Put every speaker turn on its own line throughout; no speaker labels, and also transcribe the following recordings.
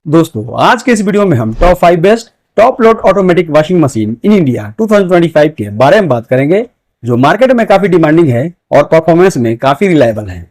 दोस्तों आज के इस वीडियो में हम top 5 best top load automatic washing machine in India 2025 के बारे में बात करेंगे, जो मार्केट में काफी डिमांडिंग है और परफॉर्मेंस में काफी रिलायबल है।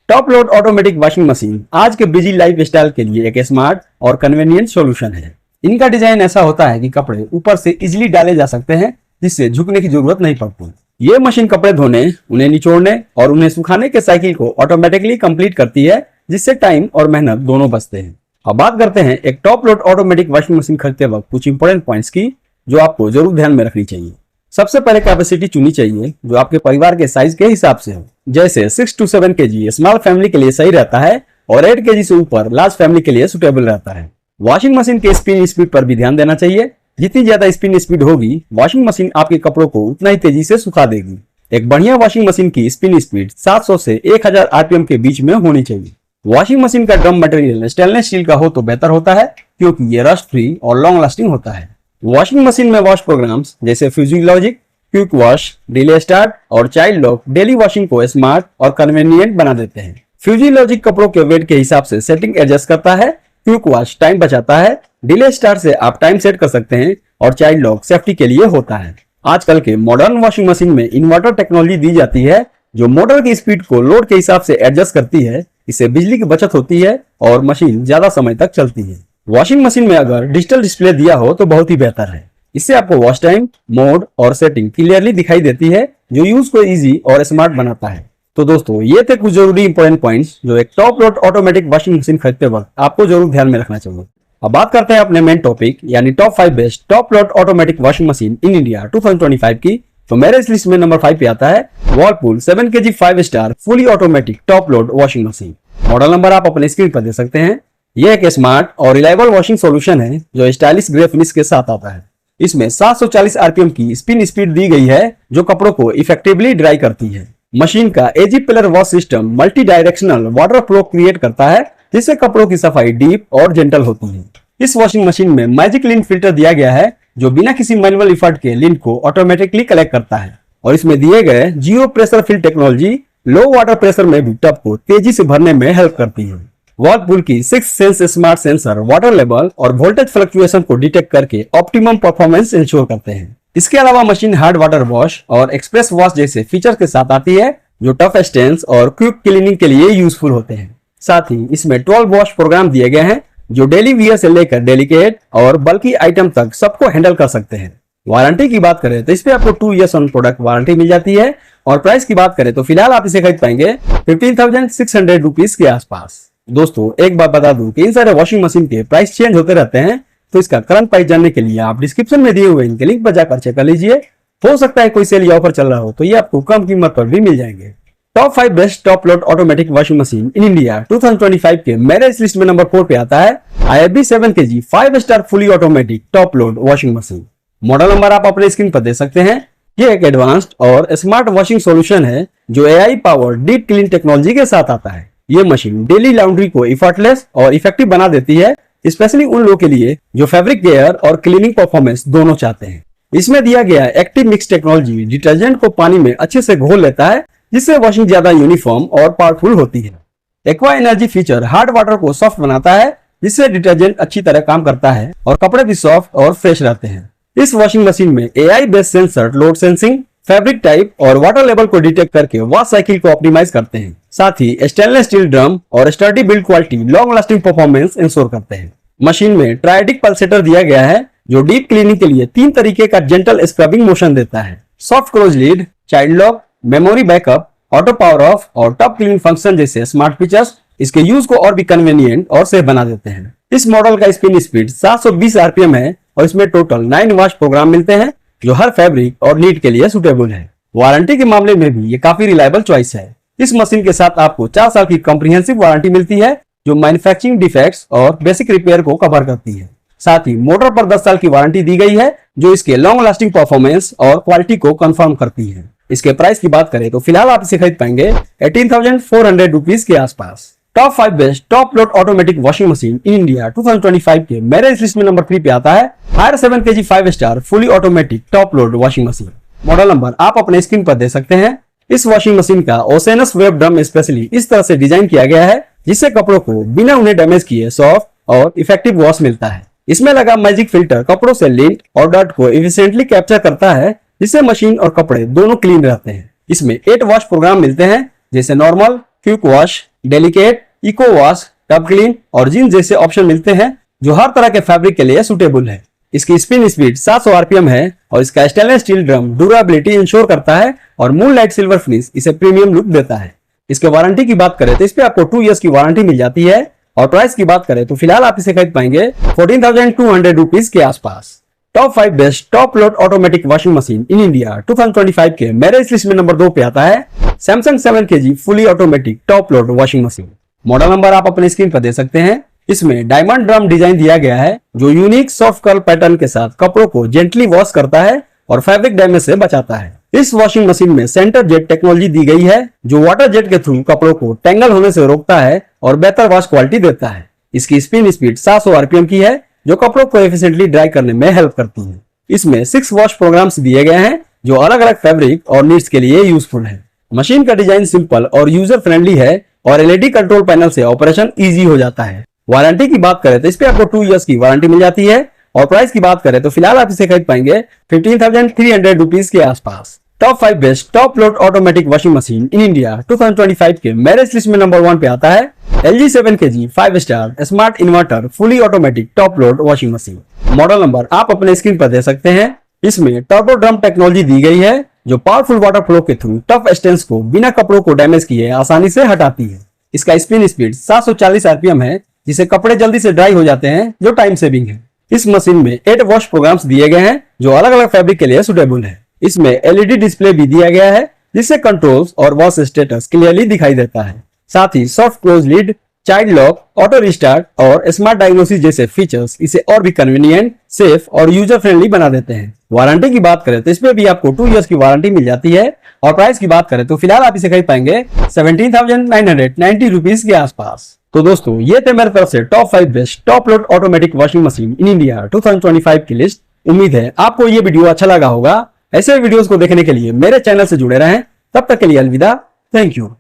Top load automatic washing machine आज के बिजी लाइफ स्टाइल के लिए एक स्मार्ट और कन्वीनियंट सॉल्यूशन है। इनका डिजाइन ऐसा होता है कि कपड़े ऊपर से इजिली डाले जा सकते हैं, जिससे झुकने की जरूरत नहीं पड़ती। ये मशीन कपड़े धोने, उन्हें निचोड़ने और उन्हें सुखाने के साइकिल को ऑटोमेटिकली कंप्लीट करती है, जिससे टाइम और मेहनत दोनों बचते हैं। अब बात करते हैं एक top load automatic washing machine खरीदते वक्त कुछ इंपॉर्टेंट पॉइंट्स की, जो आपको जरूर ध्यान में रखनी चाहिए। सबसे पहले कैपेसिटी चुनी चाहिए जो आपके परिवार के साइज के हिसाब से हो। जैसे 6 to 7 kg स्मॉल फैमिली के लिए सही रहता है और 8 kg से ऊपर लार्ज फैमिली के लिए सुटेबल रहता है। वॉशिंग मशीन के स्पिन स्पीड पर भी ध्यान देना चाहिए। जितनी ज्यादा स्पिन स्पीड होगी, वॉशिंग मशीन आपके कपड़ों को उतना ही तेजी से सुखा देगी। एक बढ़िया वॉशिंग मशीन की स्पिन स्पीड 700 से 1000 RPM के बीच में होनी चाहिए। वॉशिंग मशीन का ड्रम मटेरियल स्टेनलेस स्टील का हो तो बेहतर होता है, क्योंकि ये रस्ट फ्री और लॉन्ग लास्टिंग होता है। वॉशिंग मशीन में वॉश प्रोग्राम्स जैसे physiologic, quick wash, delay start और चाइल्ड लॉक डेली वॉशिंग को स्मार्ट और कन्वीनियंट बना देते हैं। फिजियोलॉजिक कपड़ों के वेट के हिसाब से सेटिंग एडजस्ट करता है, क्विक वॉश टाइम बचाता है, डिले स्टार्ट से आप टाइम सेट कर सकते हैं और चाइल्ड लॉक सेफ्टी के लिए होता है। आजकल के मॉडर्न वॉशिंग मशीन में इन्वर्टर टेक्नोलॉजी दी जाती है, जो मोटर की स्पीड को लोड के हिसाब से एडजस्ट करती है। इससे बिजली की बचत होती है और मशीन ज्यादा समय तक चलती है। वॉशिंग मशीन में अगर डिजिटल डिस्प्ले दिया हो तो बहुत ही बेहतर है। इससे आपको वॉश टाइम, मोड और सेटिंग क्लियरली दिखाई देती है, जो यूज को इजी और स्मार्ट बनाता है। तो दोस्तों, ये थे कुछ जरूरी इंपॉर्टेंट पॉइंट्स जो एक top load automatic washing machine खरीदते वक्त आपको जरूर ध्यान में रखना चाहिए। अब बात करते हैं अपने मेन टॉपिक यानी top 5 best top load automatic washing machine in India 2025 की। तो मेरे इस लिस्ट में नंबर 5 पे आता है Whirlpool 7 kg 5 star fully automatic top load washing machine. Model number आप अपने स्क्रीन पर देख सकते हैं। यह एक स्मार्ट और रिलायबल वॉशिंग सॉल्यूशन है जो स्टाइलिश ग्रे फिनिश के साथ आता है। इसमें 740 RPM की स्पिन स्पीड दी गई है, जो कपड़ों को इफेक्टिवली ड्राई करती है। मशीन का AG pillar wash system multi directional water flow create करता है, जिससे कपड़ों की सफाई डीप और जेंटल होती है। इस वॉशिंग मशीन में मैजिक लिंट फिल्टर दिया गया है, जो बिना किसी मैनुअल इफर्ट के लिंट को ऑटोमेटिकली कलेक्ट करता है। और इसमें दिए गए जीरो प्रेशर फिल टेक्नोलॉजी लो वाटर प्रेशर में भी टब को तेजी से भरने में हेल्प करती है। वर्लपूल की 6 sense smart sensor water level और वोल्टेज फ्लक्चुएशन को डिटेक्ट करके ऑप्टिमम परफॉर्मेंस इंश्योर करते हैं। इसके अलावा मशीन हार्ड वाटर वॉश और एक्सप्रेस वॉश जैसे फीचर के साथ आती है, जो टफ स्टेन्स और क्विक क्लीनिंग के लिए यूजफुल होते हैं। साथ ही इसमें 12 वॉश प्रोग्राम दिए गए हैं, जो डेली वियर से लेकर डेलिकेट और बल्कि आइटम तक सबको हैंडल कर सकते हैं। वारंटी की बात करें तो इस पे आपको 2 years ऑन प्रोडक्ट वारंटी मिल जाती है। और प्राइस की बात करें तो फिलहाल आप इसे खरीद पाएंगे 15,600 रुपीज के आसपास। दोस्तों, एक बात बता दूं कि इन सारे वॉशिंग मशीन के प्राइस चेंज होते रहते हैं, तो इसका करंट प्राइस जानने के लिए आप डिस्क्रिप्शन में दिए हुए इनके लिंक पर जाकर चेक कर लीजिए। हो सकता है कोई सेल या ऑफर चल रहा हो, तो ये आपको कम कीमत पर भी मिल जाएंगे। Top 5 best top load automatic washing machine in India 2025 के मेरे इस लिस्ट में नंबर 4 पे आता है IFB 7 kg 5 star fully automatic top load washing machine. Model number आप अपने स्क्रीन पर देख सकते हैं। ये एक एडवांस्ड और स्मार्ट वॉशिंग सॉल्यूशन है, जो AI power deep clean technology के साथ आता है। ये मशीन डेली लॉन्ड्री को इफर्टलेस और इफेक्टिव बना देती है, स्पेशली उन लोगों के लिए जो फैब्रिक केयर और क्लीनिंग परफॉर्मेंस दोनों चाहते हैं। इसमें दिया गया एक्टिव मिक्स टेक्नोलॉजी डिटर्जेंट को पानी में अच्छे से घोल लेता है, जिससे वॉशिंग ज्यादा यूनिफॉर्म और पावरफुल होती है। Aqua energy feature hard water को सॉफ्ट बनाता है, जिससे डिटर्जेंट अच्छी तरह काम करता है और कपड़े भी सॉफ्ट और फ्रेश रहते हैं। इस वॉशिंग मशीन में AI based sensor load sensing, fabric type और वाटर लेवल को डिटेक्ट करके वॉश साइकिल को ऑप्टिमाइज करते हैं। साथ ही स्टेनलेस स्टील ड्रम और sturdy build quality long lasting performance ensure करते हैं। मशीन में ट्रायडिक पल्सेटर दिया गया है, जो डीप क्लीनिंग के लिए 3 तरीके का जेंटल स्क्रबिंग मोशन देता है। Soft close lid, child lock, memory backup, auto power of और टॉप क्लीन फंक्शन जैसे स्मार्ट फीचर्स इसके यूज को और भी कन्वीनियंट और सेफ बना देते हैं। इस मॉडल का स्पिन स्पीड 720 RPM है और इसमें टोटल 9 वॉश प्रोग्राम मिलते हैं, जो हर फैब्रिक और नीड के लिए सुटेबल है। वारंटी के मामले में भी ये काफी रिलायबल चॉइस है। इस मशीन के साथ आपको 4 साल की कॉम्प्रिहेंसिव वारंटी मिलती है, जो मैन्युफैक्चरिंग डिफेक्ट्स और बेसिक रिपेयर को कवर करती है। साथ ही मोटर पर 10 साल की वारंटी दी गई है, जो इसके लॉन्ग लास्टिंग परफॉर्मेंस और क्वालिटी को कंफर्म करती है। इसके प्राइस की बात करें तो फिलहाल आप इसे खरीद पाएंगे 18,400 रुपीज के आसपास। Top 5 best top load automatic washing machine in India 2025 के मेरे इस लिस्ट में नंबर 3 पे आता है Haier 7 kg 5 star fully automatic top load washing machine. Model number आप अपने स्क्रीन पर देख सकते हैं। इस वॉशिंग मशीन का ओसेनस वेब ड्रम स्पेशली इस तरह से डिजाइन किया गया है, जिससे कपड़ों को बिना उन्हें डैमेज किए सॉफ्ट और इफेक्टिव वॉश मिलता है। इसमें लगा मैजिक फिल्टर कपड़ों से लिंट और डर्ट को एफिशिएंटली कैप्चर करता है, जिससे मशीन और कपड़े दोनों क्लीन रहते हैं। इसमें 8 वॉश प्रोग्राम मिलते हैं, जैसे normal, quick wash, delicate, eco wash, tub clean और जिन जैसे ऑप्शन मिलते हैं, जो हर तरह के फैब्रिक के लिए सुटेबल है। इसकी स्पिन स्पीड 700 आरपीएम है और इसका stainless steel drum durability ensure करता है और मूनलाइट सिल्वर फिनिश इसे प्रीमियम लुक देता है। इसके वारंटी की बात करें तो इस पे आपको 2 इयर्स की वारंटी मिल जाती है और प्राइस की बात करें तो फिलहाल आप इसे खरीद पाएंगे 14,200 रुपीज के आसपास। Top 5 best top load automatic washing machine in India 2025 के मेरे इस लिस्ट में नंबर 2 पे आता है Samsung 7 kg fully automatic top load washing machine. Model number आप अपने स्क्रीन पर दे सकते हैं। इसमें डायमंड ड्रम डिजाइन दिया गया है, जो यूनिक सॉफ्ट कर्ल पैटर्न के साथ कपड़ों को जेंटली वॉश करता है और फैब्रिक डैमेज से बचाता है। इस वॉशिंग मशीन में सेंटर जेट टेक्नोलॉजी दी गई है, जो वाटर जेट के थ्रू कपड़ों को टेंगल होने से रोकता है और बेहतर वॉश क्वालिटी देता है। इसकी स्पिन स्पीड 700 आरपीएम की है, जो कपड़ों को एफिशिएंटली ड्राई करने में हेल्प करती है। इसमें 6 वॉश प्रोग्राम्स दिए गए हैं, जो अलग अलग फैब्रिक और नीड्स के लिए यूजफुल है। मशीन का डिजाइन सिंपल और यूजर फ्रेंडली है और एलईडी कंट्रोल पैनल से ऑपरेशन इजी हो जाता है। वारंटी की बात करें तो इस पे आपको 2 इयर्स की वारंटी मिल जाती है और प्राइस की बात करें तो फिलहाल आप इसे खरीद पाएंगे 15,300 रुपीज के आसपास। Top 5 best top load automatic washing machine in India 2025 के मेरे लिस्ट में नंबर 1 पे आता है LG 7 kg 5 star smart inverter fully automatic top load washing machine. Model number आप अपने स्क्रीन पर दे सकते हैं। इसमें टर्बो ड्रम टेक्नोलॉजी दी गई है, जो पावरफुल वाटर फ्लो के थ्रू टफ स्टेन्स को बिना कपड़ों को डैमेज किए आसानी से हटाती है। इसका स्पिन स्पीड 740 आरपीएम है, जिससे कपड़े जल्दी से ड्राई हो जाते हैं, जो टाइम सेविंग है। इस मशीन में 8 वॉश प्रोग्राम्स दिए गए हैं, जो अलग अलग फैब्रिक के लिए सुटेबल है। इसमें एलईडी डिस्प्ले भी दिया गया है, जिससे कंट्रोल्स और वॉश स्टेटस क्लियरली दिखाई देता है। साथ ही soft close lid, child lock, auto restart और स्मार्ट डायग्नोसिस जैसे फीचर्स इसे और भी कन्वीनियंट, सेफ और यूजर फ्रेंडली बना देते हैं। वारंटी की बात करें तो इसमें भी आपको 2 इयर्स की वारंटी मिल जाती है और प्राइस की बात करें तो फिलहाल आप इसे खरीद पाएंगे 17,990 रुपीज के आसपास। तो दोस्तों, ये थे मेरे तरफ से top 5 best top load automatic washing machine in India 2025 की लिस्ट। उम्मीद है आपको ये वीडियो अच्छा लगा होगा। ऐसे वीडियोस को देखने के लिए मेरे चैनल से जुड़े रहें। तब तक के लिए अलविदा। Thank you.